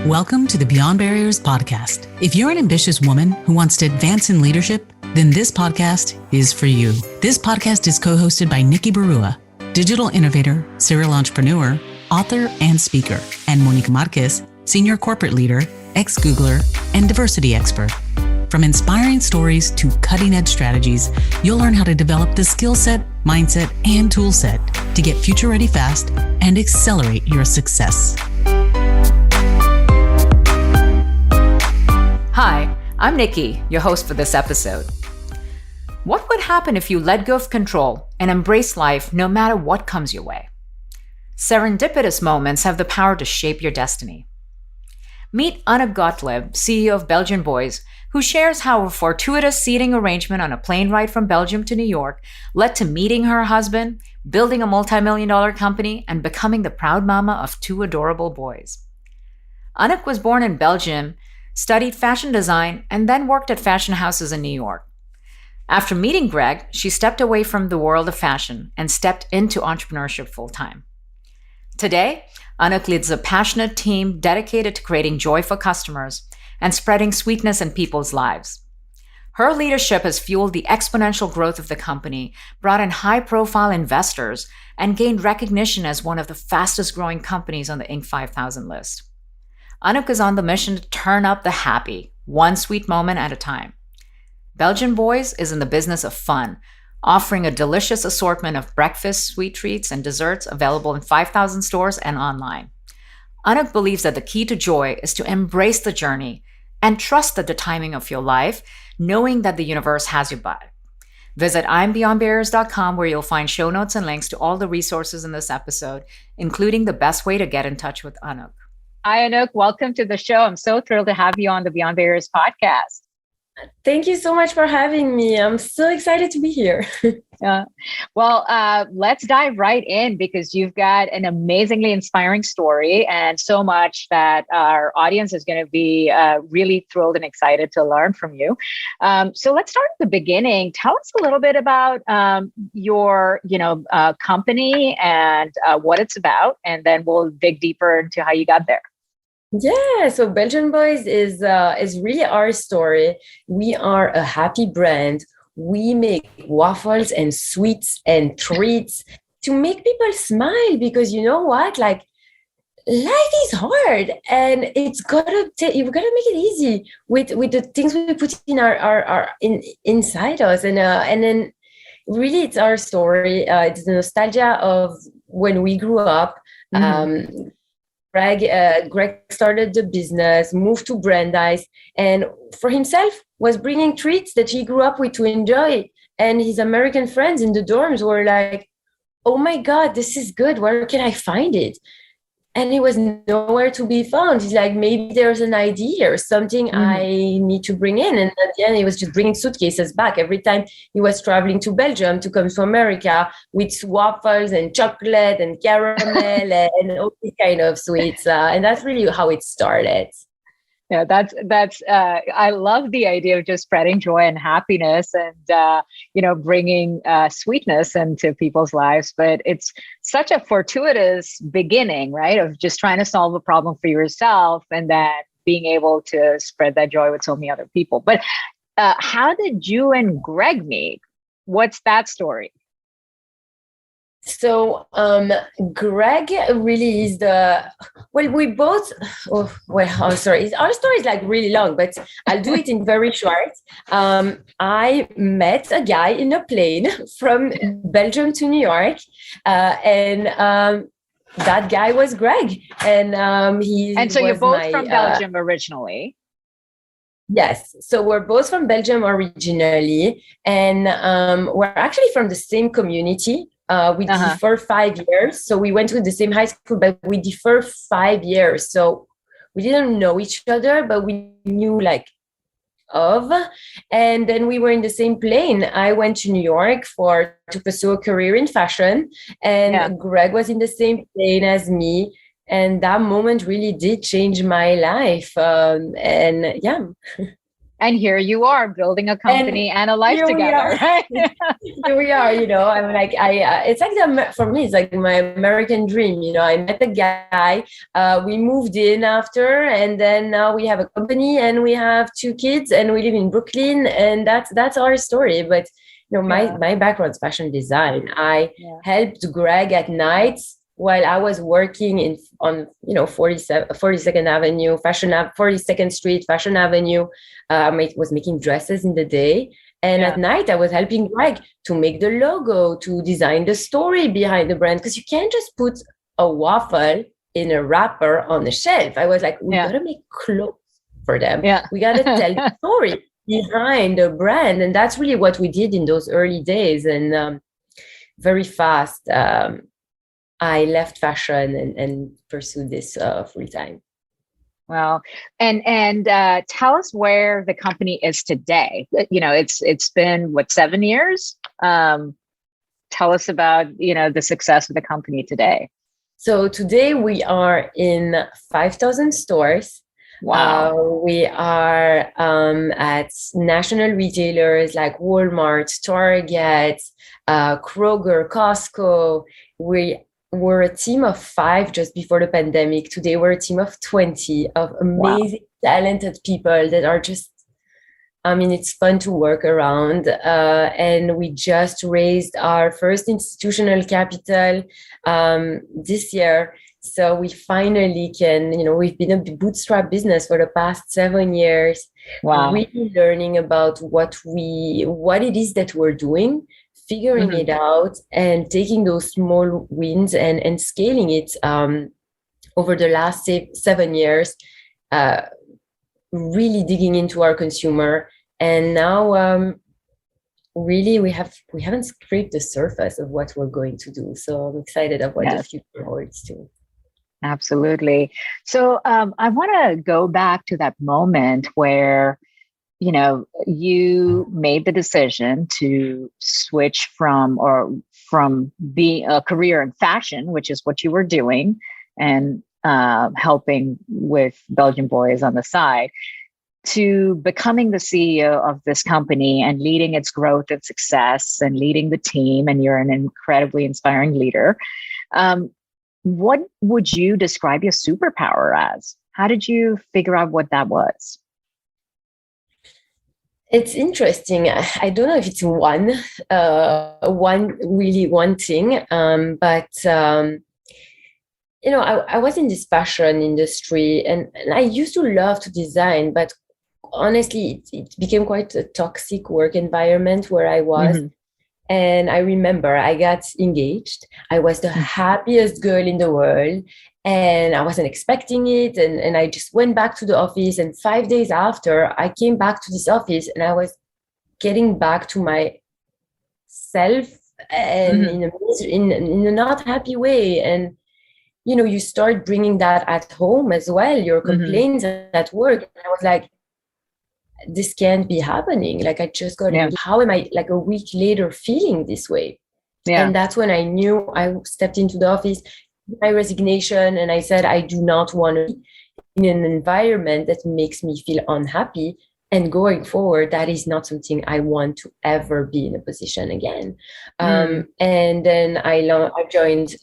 Welcome to the Beyond Barriers podcast. If you're an ambitious woman who wants to advance in leadership, then this podcast is for you. This podcast is co-hosted by Nikki Barua, digital innovator, serial entrepreneur, author, and speaker, and Monique Marquez, senior corporate leader, ex-Googler, and diversity expert. From inspiring stories to cutting-edge strategies, you'll learn how to develop the skill set, mindset, and tool set to get future-ready fast and accelerate your success. Hi, I'm Nikki, your host for this episode. What would happen if you let go of control and embrace life no matter what comes your way? Serendipitous moments have the power to shape your destiny. Meet Anouck Gotlib, CEO of Belgian Boys, who shares how a fortuitous seating arrangement on a plane ride from Belgium to New York led to meeting her husband, building a multi-million-dollar company, and becoming the proud mama of two adorable boys. Anouck was born in Belgium, studied fashion design, and then worked at fashion houses in New York. After meeting Greg, she stepped away from the world of fashion and stepped into entrepreneurship full-time. Today, Anouck leads a passionate team dedicated to creating joy for customers and spreading sweetness in people's lives. Her leadership has fueled the exponential growth of the company, brought in high-profile investors, and gained recognition as one of the fastest-growing companies on the Inc. 5000 list. Anouck is on the mission to turn up the happy, one sweet moment at a time. Belgian Boys is in the business of fun, offering a delicious assortment of breakfast, sweet treats, and desserts available in 5,000 stores and online. Anouck believes that the key to joy is to embrace the journey and trust that the timing of your life, knowing that the universe has your back. Visit I'mBeyondBarriers.com where you'll find show notes and links to all the resources in this episode, including the best way to get in touch with Anouck. Hi, Anouck. Welcome to the show. I'm so thrilled to have you on the Beyond Barriers podcast. Thank you so much for having me. I'm so excited to be here. Let's dive right in because you've got an amazingly inspiring story and so much that our audience is going to be really thrilled and excited to learn from you. So let's start at the beginning. Tell us a little bit about your company and what it's about, and then we'll dig deeper into how you got there. Yeah, so Belgian Boys is really our story. We are a happy brand. We make waffles and sweets and treats to make people smile because you know what? Like, life is hard and you've got to make it easy with the things we put in our inside us, and then really it's our story. It's the nostalgia of when we grew up. Mm-hmm. Greg started the business, moved to Brandeis, and for himself was bringing treats that he grew up with to enjoy. And his American friends in the dorms were like, oh my God, this is good. Where can I find it? And it was nowhere to be found. He's like, maybe there's an idea or something I need to bring in. And at the end, he was just bringing suitcases back every time he was traveling to Belgium to come to America with waffles and chocolate and caramel and all these kind of sweets. And that's really how it started. Yeah, that's I love the idea of just spreading joy and happiness and, bringing sweetness into people's lives. But it's such a fortuitous beginning, right? Of just trying to solve a problem for yourself and then being able to spread that joy with so many other people. But how did you and Greg meet? What's that story? So Greg really is our story is like really long, but I'll do it in very short. I met a guy in a plane from Belgium to New York, and that guy was Greg, and so you're both from Belgium originally. Yes. So we're both from Belgium originally, and we're actually from the same community. We differ 5 years. So we went to the same high school, but we differ 5 years. So we didn't know each other, but we knew of. And then we were in the same plane. I went to New York to pursue a career in fashion. And Greg was in the same plane as me. And that moment really did change my life. And here you are building a company and a life together, right? Here we are, I'm like, it's like for me, it's like my American dream. I met a guy, we moved in after, and then now we have a company and we have 2 kids and we live in Brooklyn, and that's our story. But, my background is fashion design. I helped Greg at night while I was working on 42nd Avenue, 42nd Street, Fashion Avenue. I was making dresses in the day. And at night, I was helping Greg to make the logo, to design the story behind the brand. Because you can't just put a waffle in a wrapper on the shelf. I was like, we got to make clothes for them. Yeah. We got to tell the story behind the brand. And that's really what we did in those early days. And very fast, I left fashion and pursued this full time. Well, and tell us where the company is today. It's been 7 years. Tell us about the success of the company today. So today we are in 5,000 stores. Wow. We are at national retailers like Walmart, Target, Kroger, Costco. We're a team of 5 just before the pandemic. Today, we're a team of 20 of amazing, talented people that are just, it's fun to work around. And we just raised our first institutional capital this year. So we finally can, we've been a bootstrap business for the past 7 years. Wow. Really learning about what it is that we're doing, figuring it out, and taking those small wins and scaling it over the last 7 years, really digging into our consumer. And now really we haven't scraped the surface of what we're going to do. So I'm excited about what the future holds too. Absolutely. So I want to go back to that moment where you made the decision to switch from being a career in fashion, which is what you were doing, and helping with Belgian Boys on the side, to becoming the CEO of this company and leading its growth and success and leading the team. And you're an incredibly inspiring leader. What would you describe your superpower as? How did you figure out what that was? It's interesting. I don't know if it's one thing, but I was in this fashion industry, and I used to love to design, but honestly, it became quite a toxic work environment where I was. Mm-hmm. And I remember I got engaged. I was the happiest girl in the world, and I wasn't expecting it. And I just went back to the office. And 5 days after, I came back to this office, and I was getting back to myself and in a not happy way. And, you start bringing that at home as well, your complaints at work. And I was like, this can't be happening. Like, I just got how am I like a week later feeling this way? And that's when I knew. I stepped into the office, my resignation, and I said, I do not want to be in an environment that makes me feel unhappy. And going forward, that is not something I want to ever be in a position again. And then I joined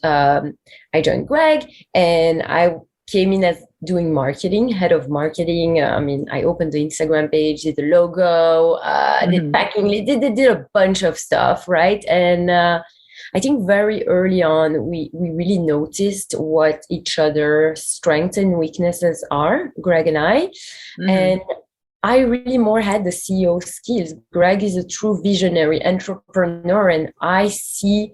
Greg, and I came in as doing marketing, head of marketing. I opened the Instagram page, did the logo, did packing, did a bunch of stuff, right? And I think very early on, we really noticed what each other's strengths and weaknesses are, Greg and I. And I really more had the CEO skills. Greg is a true visionary entrepreneur, and I see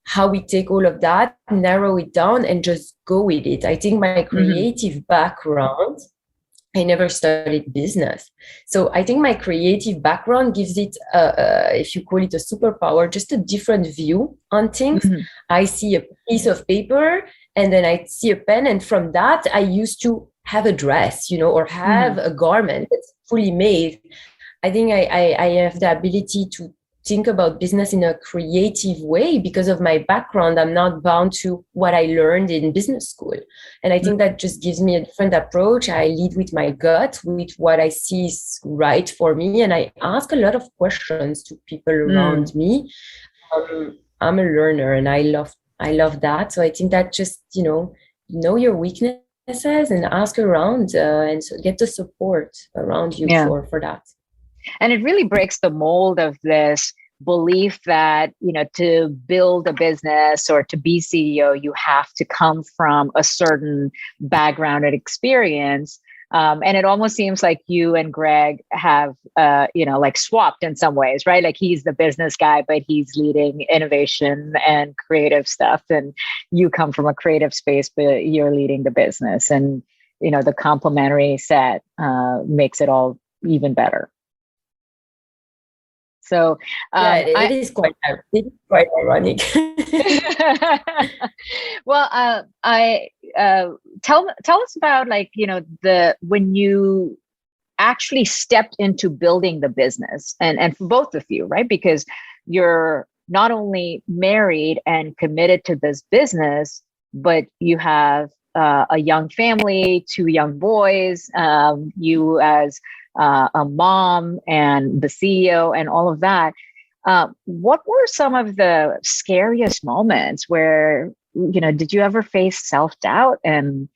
how we take all of that, narrow it down, and just go with it. I think my creative background, I never studied business. So I think my creative background gives it, if you call it a superpower, just a different view on things. I see a piece of paper, and then I see a pen. And from that, I used to have a dress, or have a garment that's fully made. I think I have the ability to think about business in a creative way. Because of my background, I'm not bound to what I learned in business school. And I think that just gives me a different approach. I lead with my gut, with what I see is right for me. And I ask a lot of questions to people around me. I'm a learner, and I love that. So I think that just, know your weaknesses and ask around, and so get the support around you for that. And it really breaks the mold of this belief that, to build a business or to be CEO, you have to come from a certain background and experience. And it almost seems like you and Greg have, like swapped in some ways, right? Like he's the business guy, but he's leading innovation and creative stuff. And you come from a creative space, but you're leading the business. And, the complementary set makes it all even better. So it is quite ironic. Well, tell us about when you actually stepped into building the business, and for both of you, right? Because you're not only married and committed to this business, but you have a young family, 2 young boys, you as a mom and the CEO and all of that. What were some of the scariest moments where, did you ever face self-doubt and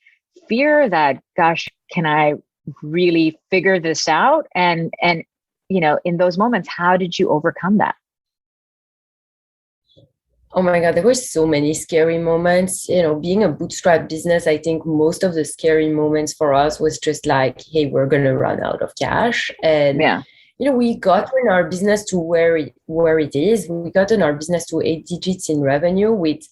fear that, gosh, can I really figure this out? And in those moments, how did you overcome that? Oh my God, there were so many scary moments. Being a bootstrap business, I think most of the scary moments for us was just like, hey, we're going to run out of cash. And, we got in our business to where it is. We got in our business to 8 digits in revenue with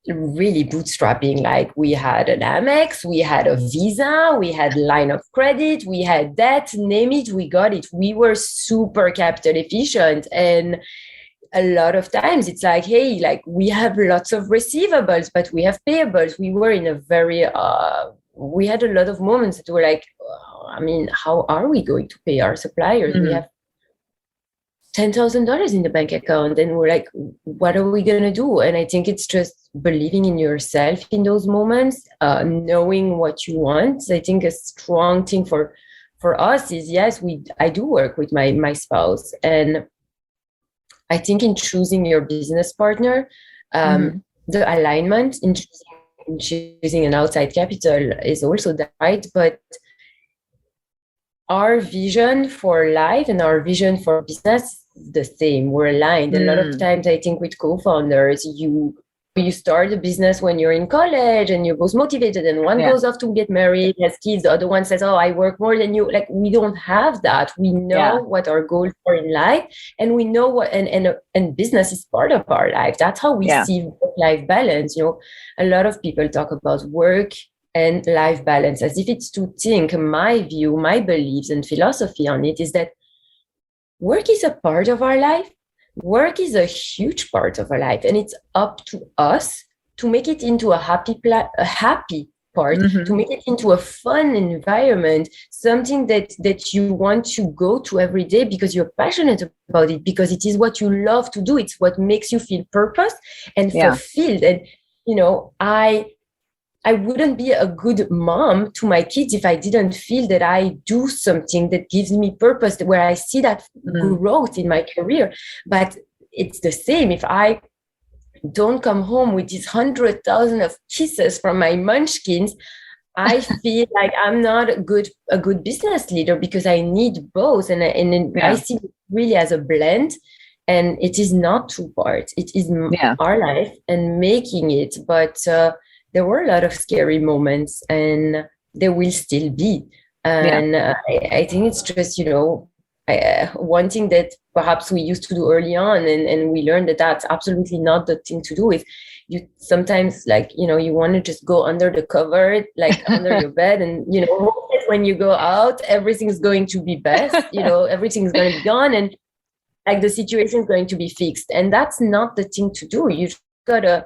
really bootstrapping. Like we had an Amex, we had a Visa, we had line of credit, we had debt, name it, we got it. We were super capital efficient. And a lot of times it's like, hey, like we have lots of receivables, but we have payables. We were in a very, we had a lot of moments that were like, how are we going to pay our suppliers? We have $10,000 in the bank account, and we're like, what are we going to do? And I think it's just believing in yourself in those moments, knowing what you want. I think a strong thing for us is, yes, I do work with my spouse, and I think in choosing your business partner, the alignment in choosing an outside capital is also right. But our vision for life and our vision for business is the same. We're aligned. A lot of times, I think with co-founders, you start a business when you're in college and you're both motivated, and one goes off to get married, has kids, the other one says, oh, I work more than you. Like, we don't have that. We know what our goals are in life, and we know what, and business is part of our life. That's how we see work-life balance. A lot of people talk about work and life balance as if it's two things. My view, my beliefs and philosophy on it is that work is a part of our life. Work is a huge part of our life, and it's up to us to make it into a happy part, to make it into a fun environment, something that you want to go to every day because you're passionate about it, because it is what you love to do. It's what makes you feel purpose and fulfilled. And I wouldn't be a good mom to my kids if I didn't feel that I do something that gives me purpose, where I see that growth in my career. But it's the same. If I don't come home with these 100,000 of kisses from my munchkins, I feel like I'm not a good business leader, because I need both. And I see it really as a blend. And it is not two parts. It is our life and making it. But there were a lot of scary moments, and there will still be. And I think it's just, one thing that perhaps we used to do early on, and we learned that that's absolutely not the thing to do. Is you sometimes, you want to just go under the cover, under your bed, and, hope that when you go out, everything's going to be best, everything's going to be gone, and the situation is going to be fixed. And that's not the thing to do. You gotta,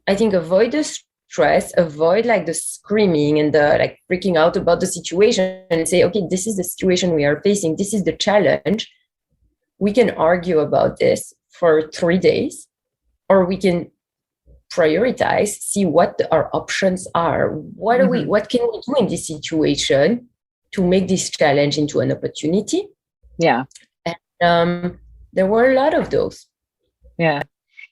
I think, avoid the stress, avoid the screaming and the freaking out about the situation, and say, okay, this is the situation we are facing. This is the challenge. we can argue about this for 3 days, or we can prioritize, see what our options are. What can we do in this situation to make this challenge into an opportunity? Yeah. And there were a lot of those. Yeah.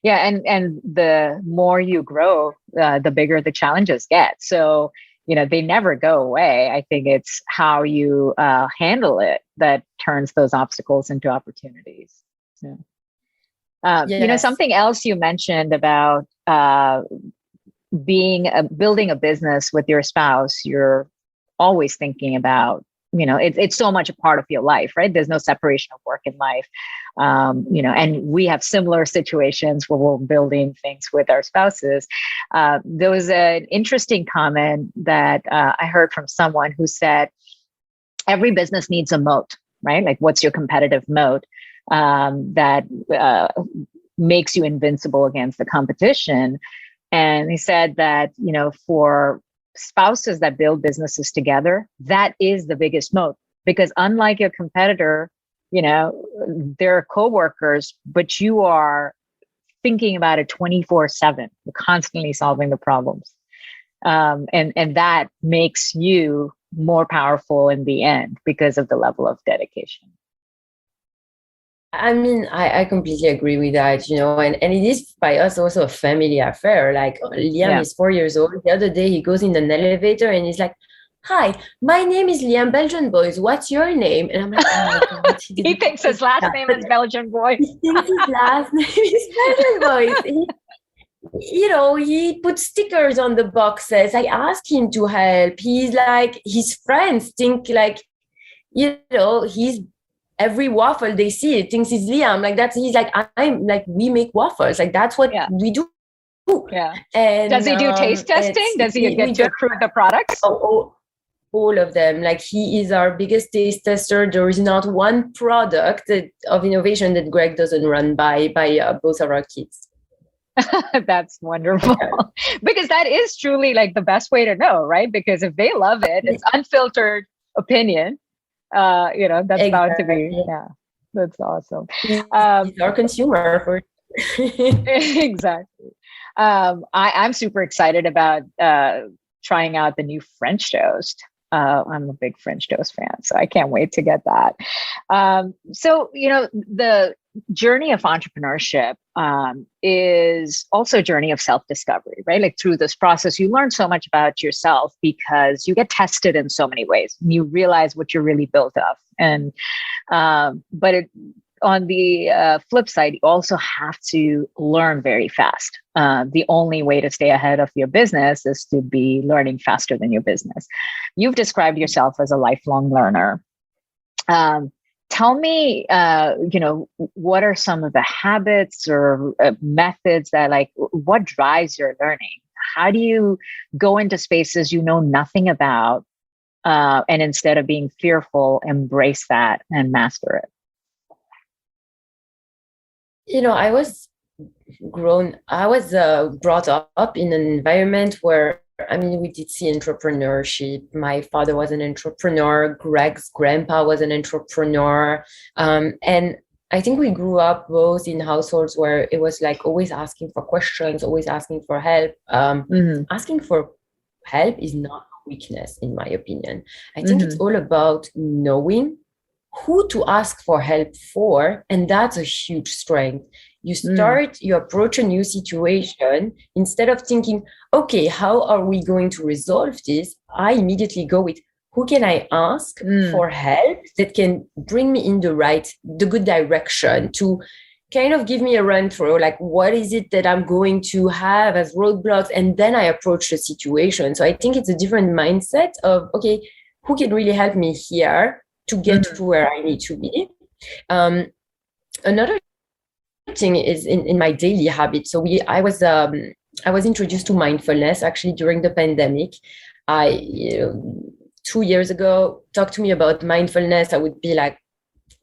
Yeah. And the more you grow, the bigger the challenges get. So, they never go away. I think it's how you handle it that turns those obstacles into opportunities. Yeah. Yes. Something else you mentioned about building a business with your spouse, you're always thinking about, it's so much a part of your life, right? There's no separation of work and life. And we have similar situations where we're building things with our spouses. There was an interesting comment that I heard from someone who said, every business needs a moat, right? Like, what's your competitive moat that makes you invincible against the competition? And he said that, for spouses that build businesses together, that is the biggest moat, because unlike your competitor, they're coworkers, but you are thinking about it 24/7, constantly solving the problems. And that makes you more powerful in the end because of the level of dedication. I mean, I completely agree with that, and it is by us also a family affair. Like, Liam is 4 years old. The other day he goes in an elevator and he's like, "Hi, my name is Liam, Belgian Boys. What's your name?" And I'm like, "Oh my God." He thinks his last name is Belgian Boys. He thinks his last name is Belgian Boys. He puts stickers on the boxes. I ask him to help. He's like, his friends think like, he's every waffle they see it thinks he's Liam. Like, he's like, I'm like, we make waffles. Like, that's what we do. Yeah. And does he do taste testing? Does he get to approve the products? All of them. Like, he is our biggest taste tester. There is not one product of innovation that Greg doesn't run by both of our kids. That's wonderful. Yeah. Because that is truly like the best way to know, right? Because if they love it, it's unfiltered opinion. That's exactly. Bound to be. Yeah, that's awesome. He's our consumer for exactly. I'm super excited about trying out the new French toast. I'm a big French toast fan, so I can't wait to get that. So, the journey of entrepreneurship is also a journey of self-discovery, right? Like, through this process, you learn so much about yourself because you get tested in so many ways. And you realize what you're really built of. And on the flip side, you also have to learn very fast. The only way to stay ahead of your business is to be learning faster than your business. You've described yourself as a lifelong learner. Tell me, what are some of the habits or methods that, what drives your learning? How do you go into spaces you know nothing about, and instead of being fearful, embrace that and master it? I was brought up in an environment where, we did see entrepreneurship. My father was an entrepreneur. Greg's grandpa was an entrepreneur. And I think we grew up both in households where it was like always asking for questions, always asking for help. Asking for help is not a weakness, in my opinion. I think it's all about knowing who to ask for help for. And that's a huge strength. You approach a new situation, instead of thinking, okay, how are we going to resolve this? I immediately go with, who can I ask for help that can bring me in the good direction, to kind of give me a run through, like, what is it that I'm going to have as roadblocks? And then I approach the situation. So I think it's a different mindset of, okay, who can really help me here to get to where I need to be? Another thing is in my daily habits. So I was introduced to mindfulness actually during the pandemic. 2 years ago, talk to me about mindfulness, I would be like,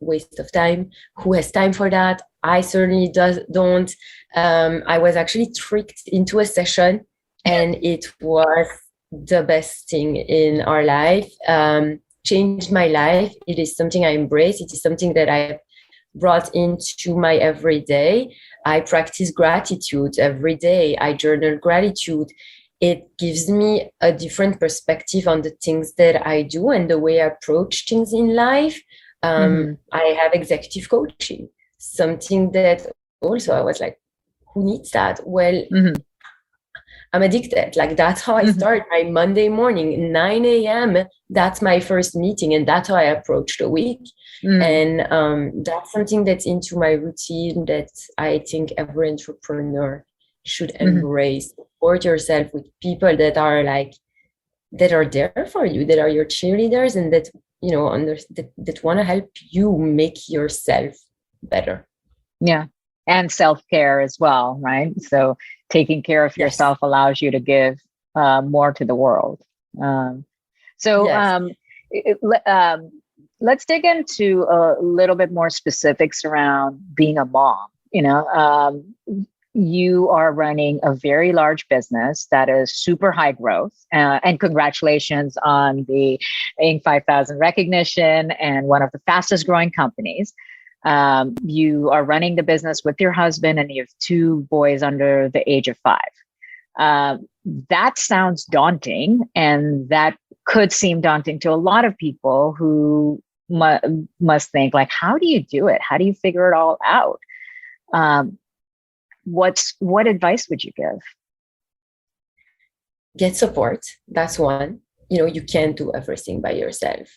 waste of time. Who has time for that? I certainly don't. I was actually tricked into a session, and it was the best thing in our life. Changed my life. It is something I embrace. It is something that I've brought into my everyday. I practice gratitude every day. I journal gratitude. It gives me a different perspective on the things that I do and the way I approach things in life. I have executive coaching, something that also I was like, who needs that? Well, I'm addicted. Like, that's how I start my Monday morning, 9 a.m. That's my first meeting. And that's how I approach the week. And that's something that's into my routine that I think every entrepreneur should embrace. Support yourself with people that are there for you, that are your cheerleaders, and that, you know, that want to help you make yourself better. Yeah. And self-care as well, right? So taking care of yourself allows you to give more to the world. Let's dig into a little bit more specifics around being a mom. You know, you are running a very large business that is super high growth, and congratulations on the Inc. 5000 recognition and one of the fastest growing companies. You are running the business with your husband and you have 2 boys under the age of 5. That sounds daunting, and that could seem daunting to a lot of people who must think, like, how do you do it? How do you figure it all out? What advice would you give? Get support. That's one. You know, you can't do everything by yourself.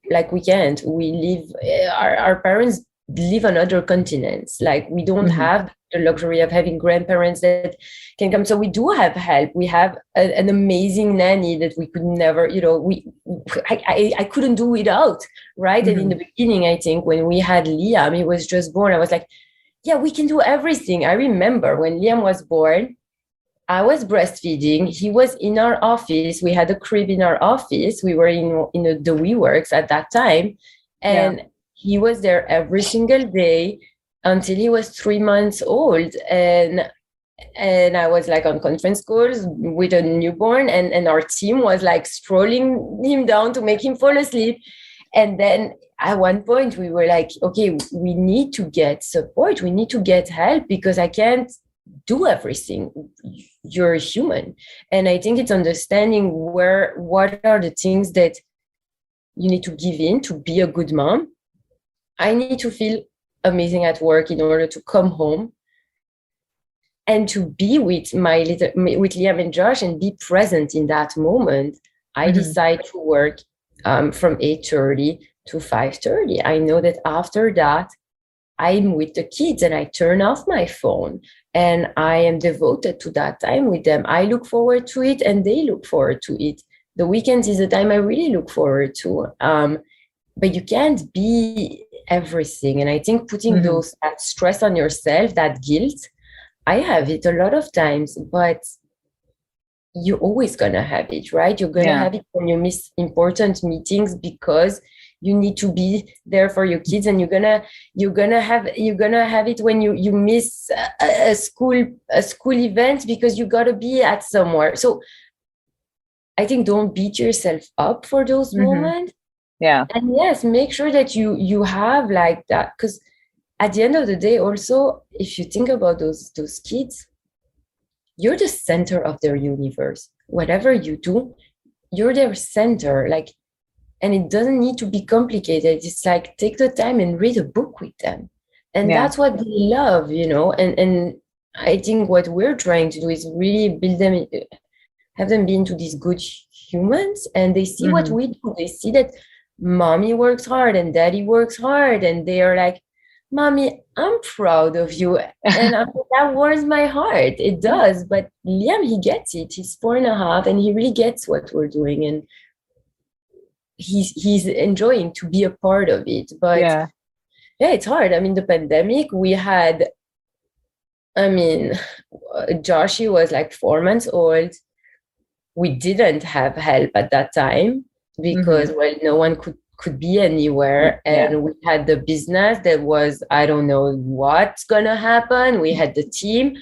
Like, we can't. We live, our parents live on other continents. Like, we don't have the luxury of having grandparents that can come. So we do have help. We have an amazing nanny that we could never, you know, I couldn't do without, right? And in the beginning, I think when we had Liam, he was just born, I was like, yeah, we can do everything. I remember when Liam was born, I was breastfeeding. He was in our office. We had a crib in our office. We were in the WeWorks at that time. And he was there every single day until he was 3 months old. And I was like on conference calls with a newborn, and our team was like strolling him down to make him fall asleep. And then at one point we were like, okay, we need to get support. We need to get help, because I can't do everything. You're a human. And I think it's understanding what are the things that you need to give in to be a good mom. I need to feel amazing at work in order to come home and to be with Liam and Josh and be present in that moment. I decide to work from 8:30 to 5:30. I know that after that, I'm with the kids and I turn off my phone and I am devoted to that time with them. I look forward to it and they look forward to it. The weekends is the time I really look forward to. But you can't be everything. And I think putting that stress on yourself, that guilt, I have it a lot of times, but you're always gonna have it, right? You're gonna have it when you miss important meetings because you need to be there for your kids, and you're gonna have it when you miss a school event because you gotta be at somewhere. So I think don't beat yourself up for those moments. Yeah. And yes, make sure that you have like that, because at the end of the day, also, if you think about those kids, you're the center of their universe. Whatever you do, you're their center. Like, and it doesn't need to be complicated. It's like, take the time and read a book with them. And that's what they love, you know. And I think what we're trying to do is really build them, have them be into these good humans, and they see what we do. They see that mommy works hard and daddy works hard, and they are like, Mommy, I'm proud of you. And that warms my heart. It does. But Liam, he gets it. He's 4.5 and he really gets what we're doing. And he's enjoying to be a part of it. But yeah, it's hard. I mean, the pandemic, we had, Joshie was like 4 months old. We didn't have help at that time because, well, no one could be anywhere. And we had the business that was, I don't know what's gonna happen. We had the team.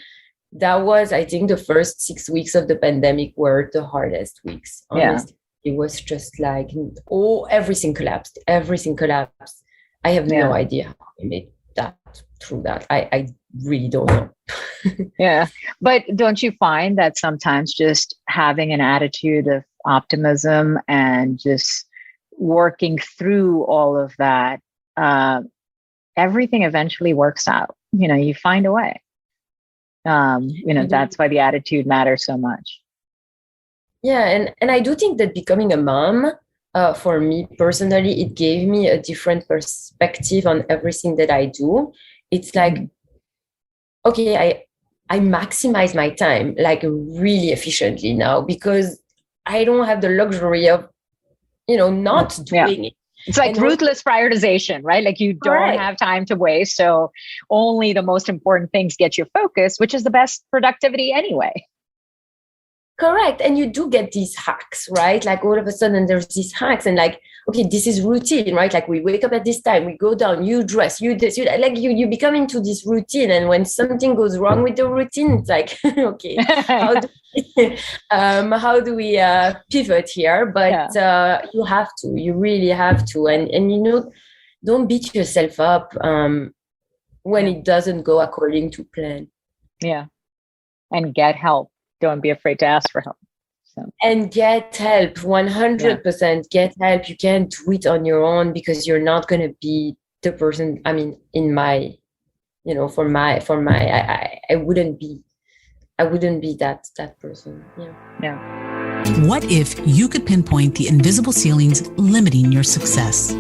That was, I think, the first 6 weeks of the pandemic were the hardest weeks. Honestly, it was just like, everything collapsed. I have no idea how we made that through that. I really don't know. Yeah. But don't you find that sometimes just having an attitude of optimism and just working through all of that, everything eventually works out? You find a way. That's why the attitude matters so much. Yeah, and I do think that becoming a mom, for me personally, it gave me a different perspective on everything that I do. It's like, okay, I maximize my time like really efficiently now, because I don't have the luxury of, not doing it. It's like ruthless prioritization, right? Like you don't have time to waste. So only the most important things get your focus, which is the best productivity anyway. Correct. And you do get these hacks, right? Like all of a sudden there's these hacks and like, okay, this is routine, right? Like we wake up at this time, we go down, you dress, you this, you become into this routine. And when something goes wrong with the routine, it's like, okay, how do we pivot here? But you really have to. And don't beat yourself up when it doesn't go according to plan. Yeah. And get help. Don't be afraid to ask for help. And get help, 100% get help. You can't do it on your own, because you're not going to be the person. I mean, I wouldn't be that person. Yeah. What if you could pinpoint the invisible ceilings limiting your success?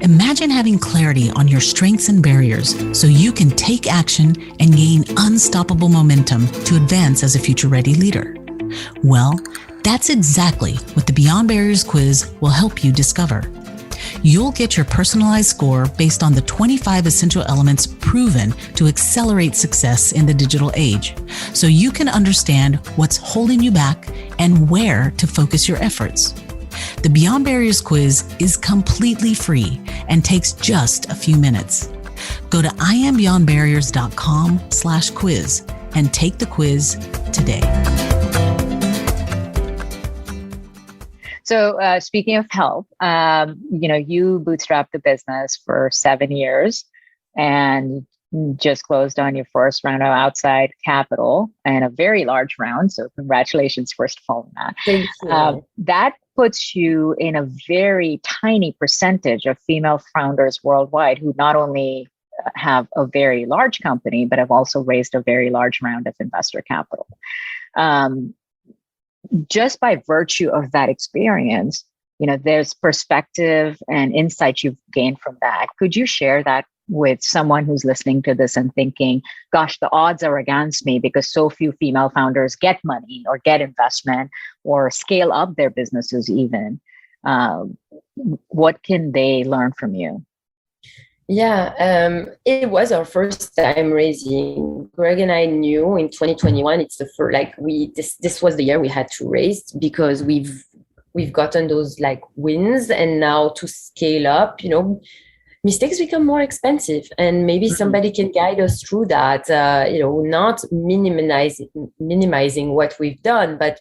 Imagine having clarity on your strengths and barriers so you can take action and gain unstoppable momentum to advance as a future-ready leader. Well, that's exactly what the Beyond Barriers quiz will help you discover. You'll get your personalized score based on the 25 essential elements proven to accelerate success in the digital age, so you can understand what's holding you back and where to focus your efforts. The Beyond Barriers quiz is completely free and takes just a few minutes. Go to iambeyondbarriers.com/quiz and take the quiz today. So speaking of help, you bootstrapped the business for 7 years and just closed on your first round of outside capital, and a very large round. So congratulations, first of all, on that. Thank you. That puts you in a very tiny percentage of female founders worldwide who not only have a very large company, but have also raised a very large round of investor capital. Just by virtue of that experience, there's perspective and insight you've gained from that. Could you share that with someone who's listening to this and thinking, gosh, the odds are against me because so few female founders get money or get investment or scale up their businesses even? What can they learn from you? Yeah, it was our first time raising. Greg and I knew in 2021, it's the first, this was the year we had to raise, because we've gotten those wins, and now to scale up, mistakes become more expensive, and maybe somebody can guide us through that, not minimizing what we've done, but,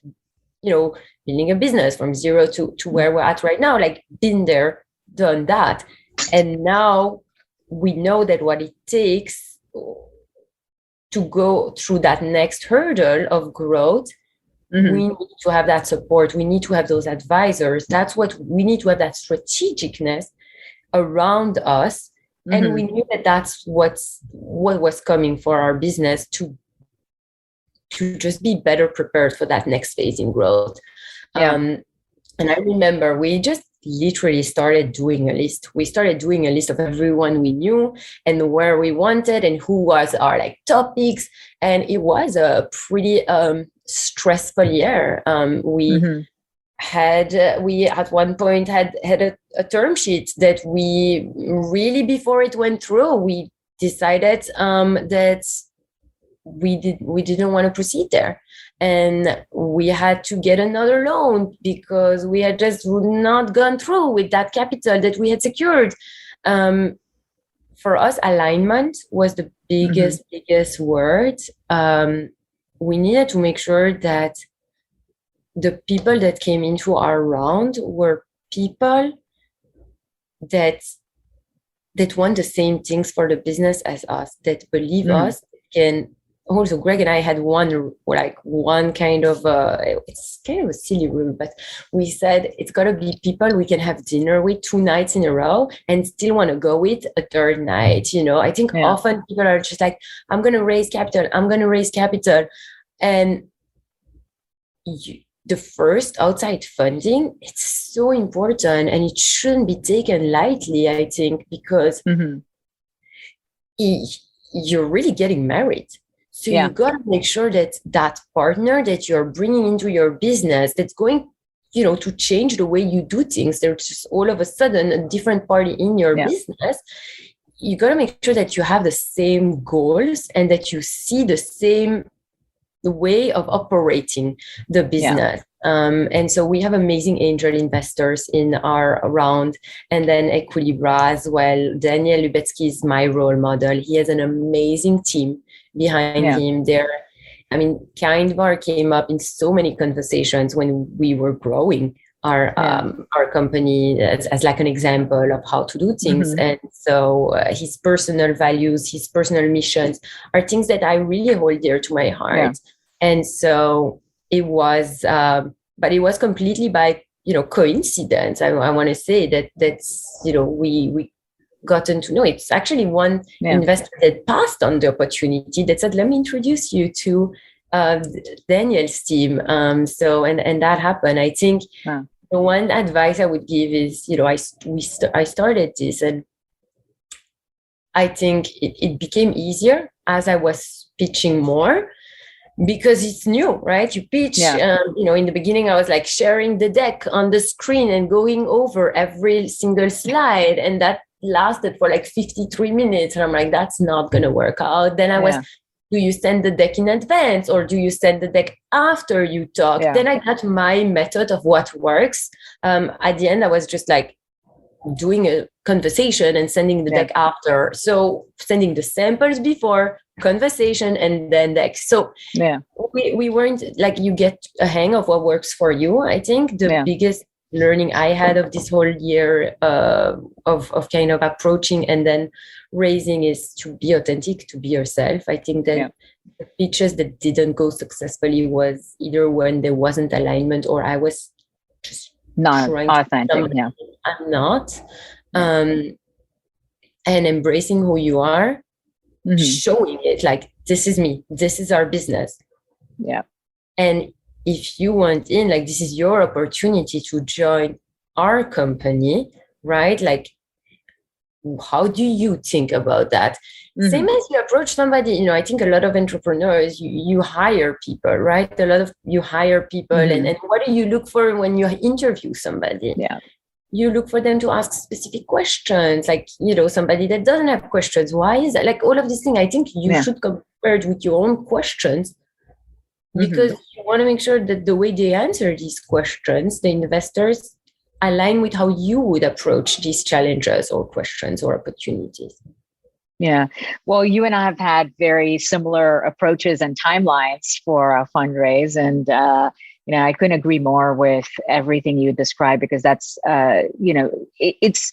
building a business from zero to where we're at right now, been there, done that. And now we know that what it takes to go through that next hurdle of growth, we need to have that support. We need to have those advisors. That's what we need, to have that strategicness around us. And we knew that that's what was coming for our business, to just be better prepared for that next phase in growth. And I remember we just literally started doing a list. We started doing a list of everyone we knew and where we wanted and who was our topics. And it was a pretty stressful year. We at one point had a term sheet that we really, before it went through, we decided that we didn't want to proceed there. And we had to get another loan because we had just not gone through with that capital that we had secured. For us, alignment was the biggest word. We needed to make sure that the people that came into our round were people that that want the same things for the business as us, that believe us, can also. Greg and I had one kind of it's kind of a silly rule, but we said it's got to be people we can have dinner with 2 nights in a row and still want to go with a third night. I think often people are just like, I'm going to raise capital, and the first outside funding, it's so important, and it shouldn't be taken lightly, I think, because you're really getting married. So you got to make sure that that partner that you're bringing into your business, that's going, to change the way you do things, there's just all of a sudden a different party in your business. You got to make sure that you have the same goals and that you see the way of operating the business. And so we have amazing angel investors in our round, and then Equilibra as well. Daniel Lubetsky is my role model. He has an amazing team behind him there. I mean, Kind Bar came up in so many conversations when we were growing our company as like an example of how to do things. And so his personal values, his personal missions are things that I really hold dear to my heart. And so it was, but it was completely by, coincidence. I want to say that's, we gotten to know. It's actually one investor that passed on the opportunity that said, let me introduce you to Daniel's team. So, and that happened. I think the one advice I would give is, I started this, and I think it became easier as I was pitching more, because it's new, right? You pitch, in the beginning, I was like sharing the deck on the screen and going over every single slide. And that lasted for like 53 minutes. And I'm like, that's not going to work out. Then I was, do you send the deck in advance or do you send the deck after you talk? Then I got my method of what works. At the end, I was just like doing a conversation and sending the deck after. So sending the samples before, conversation, and then deck. So we weren't like, you get a hang of what works for you. I think the biggest learning I had of this whole year of kind of approaching and then raising is to be authentic, to be yourself. I think that the pitches that didn't go successfully was either when there wasn't alignment or I was just not authentic. I'm not. And embracing who you are, showing it like, this is me, this is our business. And if you want in, like, this is your opportunity to join our company, right? Like, how do you think about that? Same as you approach somebody, I think a lot of entrepreneurs, you hire people, right? You hire people and what do you look for when you interview somebody? You look for them to ask specific questions, like, somebody that doesn't have questions. Why is that? Like, all of these things, I think you should compare it with your own questions, because you want to make sure that the way they answer these questions, the investors, align with how you would approach these challenges or questions or opportunities. Yeah. Well, you and I have had very similar approaches and timelines for a fundraise. And, I couldn't agree more with everything you described, because that's, it's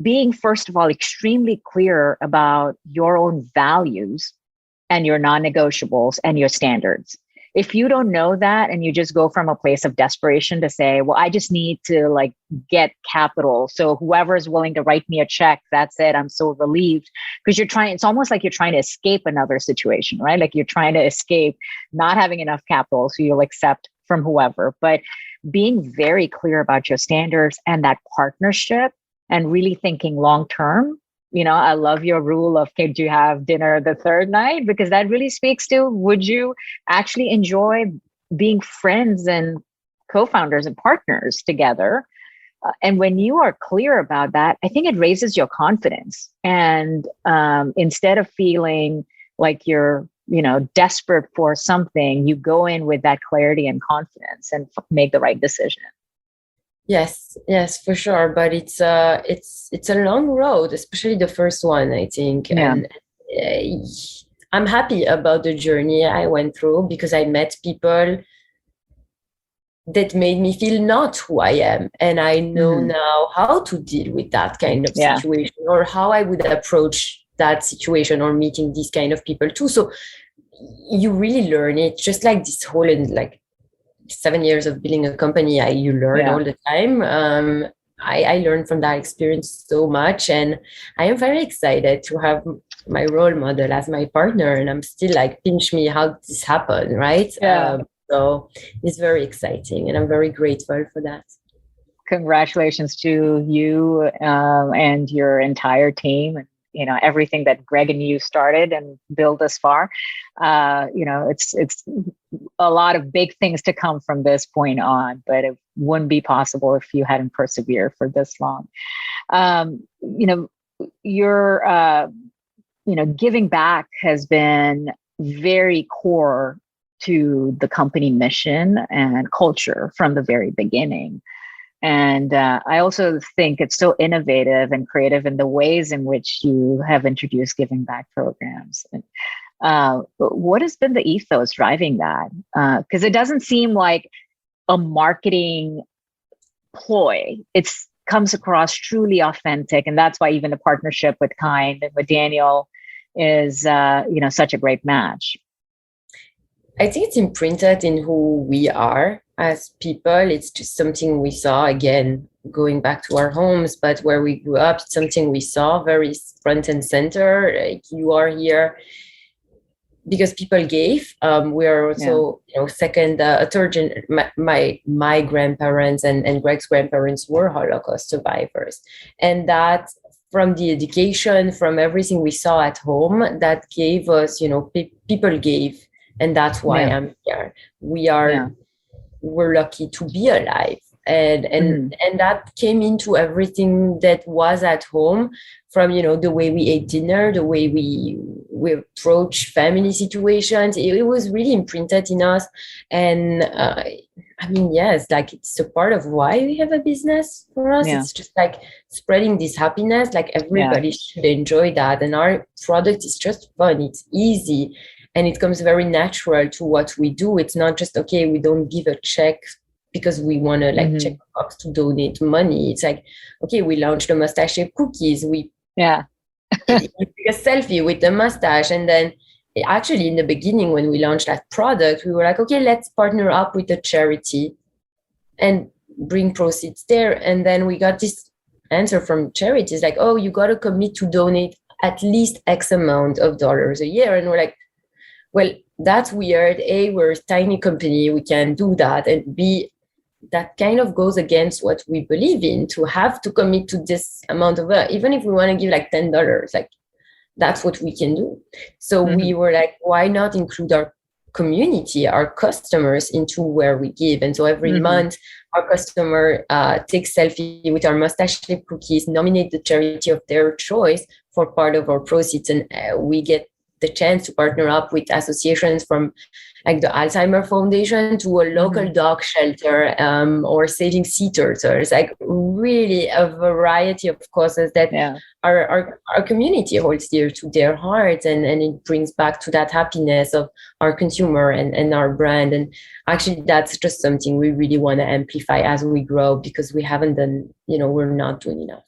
being, first of all, extremely clear about your own values and your non-negotiables and your standards. If you don't know that and you just go from a place of desperation to say, well, I just need to get capital, so whoever is willing to write me a check, that's it, I'm so relieved. Because it's almost like you're trying to escape another situation, right? Like you're trying to escape not having enough capital, so you'll accept from whoever. But being very clear about your standards and that partnership and really thinking long-term. I love your rule of, could you have dinner the third night? Because that really speaks to, would you actually enjoy being friends and co-founders and partners together? And when you are clear about that, I think it raises your confidence. And instead of feeling like you're, desperate for something, you go in with that clarity and confidence and make the right decision. Yes, for sure. But it's a long road, especially the first one, I think. And I'm happy about the journey I went through, because I met people that made me feel not who I am. And I know now how to deal with that kind of situation, or how I would approach that situation, or meeting these kind of people too. So you really learn it, just like this whole, in like 7 years of building a company, you learn all the time. I learned from that experience so much, and I am very excited to have my role model as my partner, and I'm still like, pinch me, how this happened, right? So it's very exciting, and I'm very grateful for that. Congratulations to you and your entire team, and everything that Greg and you started and built this far. It's a lot of big things to come from this point on, but it wouldn't be possible if you hadn't persevered for this long. Your giving back has been very core to the company mission and culture from the very beginning. And I also think it's so innovative and creative in the ways in which you have introduced giving back programs. And what has been the ethos driving that? Because it doesn't seem like a marketing ploy. It comes across truly authentic. And that's why even the partnership with Kind and with Daniel is such a great match. I think it's imprinted in who we are as people. It's just something we saw, again, going back to our homes, but where we grew up, it's something we saw very front and center. Like, you are here because people gave. We are also, second, third, my grandparents and Greg's grandparents were Holocaust survivors. And that, from the education, from everything we saw at home, that gave us, people gave. And that's why I'm here. We're lucky to be alive. And that came into everything that was at home, from, the way we ate dinner, the way we approach family situations. It was really imprinted in us. And it's a part of why we have a business for us. It's just like spreading this happiness, like everybody should enjoy that. And our product is just fun. It's easy. And it comes very natural to what we do. It's not just, okay, we don't give a check because we want to check a box to donate money. It's like, okay, we launched the mustache shaped cookies. We take a selfie with the mustache. And then actually in the beginning, when we launched that product, we were like, okay, let's partner up with a charity and bring proceeds there. And then we got this answer from charities like, oh, you got to commit to donate at least X amount of dollars a year. And we're like, well, that's weird. A, we're a tiny company. We can do that. And B, that kind of goes against what we believe in, to have to commit to this amount of, even if we want to give like $10, like that's what we can do. So we were like, why not include our community, our customers, into where we give? And so every month, our customer takes selfie with our mustache shaped cookies, nominate the charity of their choice for part of our proceeds. And we get the chance to partner up with associations from like the Alzheimer Foundation to a local dog shelter or saving sea turtles. Like really a variety of causes that our community holds dear to their hearts, and it brings back to that happiness of our consumer and our brand. And actually that's just something we really want to amplify as we grow, because we haven't done, we're not doing enough.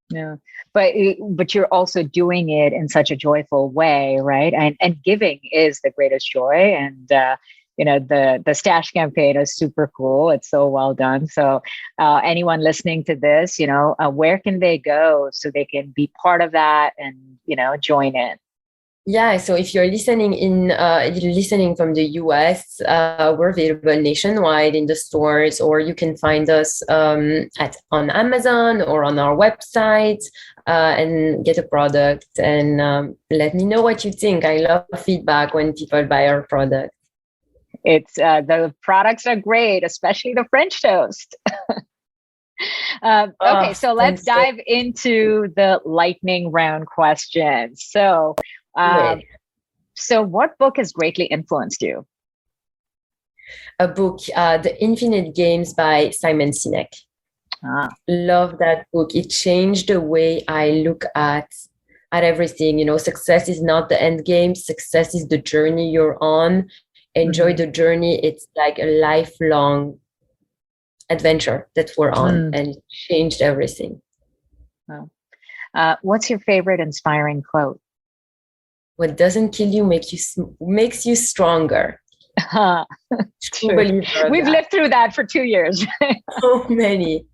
Yeah, but you're also doing it in such a joyful way, right? And giving is the greatest joy. And the stash campaign is super cool. It's so well done. So anyone listening to this, where can they go so they can be part of that and join in? Yeah, so if you're listening from the US, we're available nationwide in the stores, or you can find us on Amazon or on our website and get a product. And let me know what you think. I love feedback when people buy our product. It's the products are great, especially the French toast. Okay, so let's dive into the lightning round questions. So what book has greatly influenced you? A book, The Infinite Games by Simon Sinek. Love that book. It changed the way I look at everything. Success is not the end game. Success is the journey you're on. Enjoy the journey. It's like a lifelong adventure that we're on, and it changed everything. Wow. What's your favorite inspiring quote? What doesn't kill you makes you stronger. True. We've lived through that for 2 years. So many.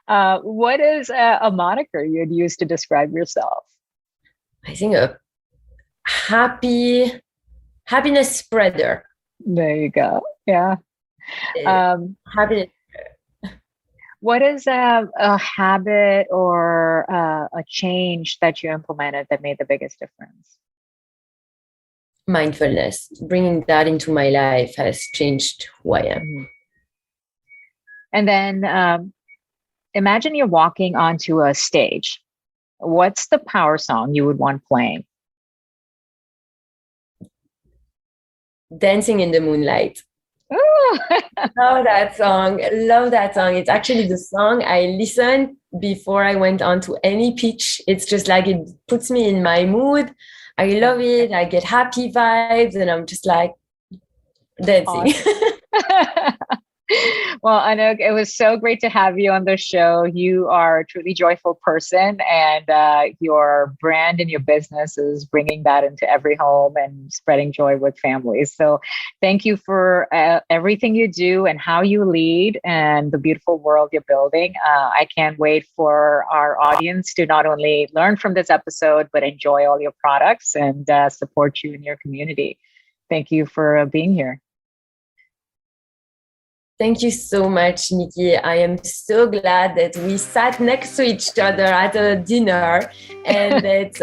What is a moniker you'd use to describe yourself? I think a happiness spreader. There you go. Yeah. Happiness. What is a habit or a change that you implemented that made the biggest difference? Mindfulness. Bringing that into my life has changed who I am. And then imagine you're walking onto a stage. What's the power song you would want playing? Dancing in the Moonlight. Love that song. It's actually the song I listened before I went on to any pitch. It's just like it puts me in my mood. I love it. I get happy vibes, and I'm just like dancing. Awesome. Well, Anouck, it was so great to have you on the show. You are a truly joyful person, and your brand and your business is bringing that into every home and spreading joy with families. So thank you for everything you do and how you lead and the beautiful world you're building. I can't wait for our audience to not only learn from this episode, but enjoy all your products and support you in your community. Thank you for being here. Thank you so much, Nikki. I am so glad that we sat next to each other at a dinner, and that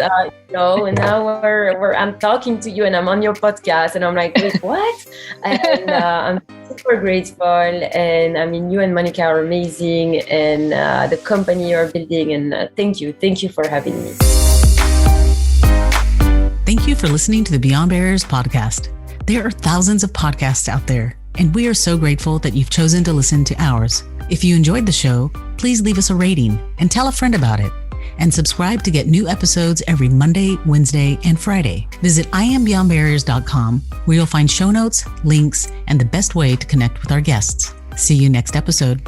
now I'm talking to you, and I'm on your podcast, and I'm like, wait, what? And I'm super grateful. And I mean, you and Monica are amazing, and the company you're building. And thank you for having me. Thank you for listening to the Beyond Barriers podcast. There are thousands of podcasts out there, and we are so grateful that you've chosen to listen to ours. If you enjoyed the show, please leave us a rating and tell a friend about it. And subscribe to get new episodes every Monday, Wednesday, and Friday. Visit IamBeyondBarriers.com, where you'll find show notes, links, and the best way to connect with our guests. See you next episode.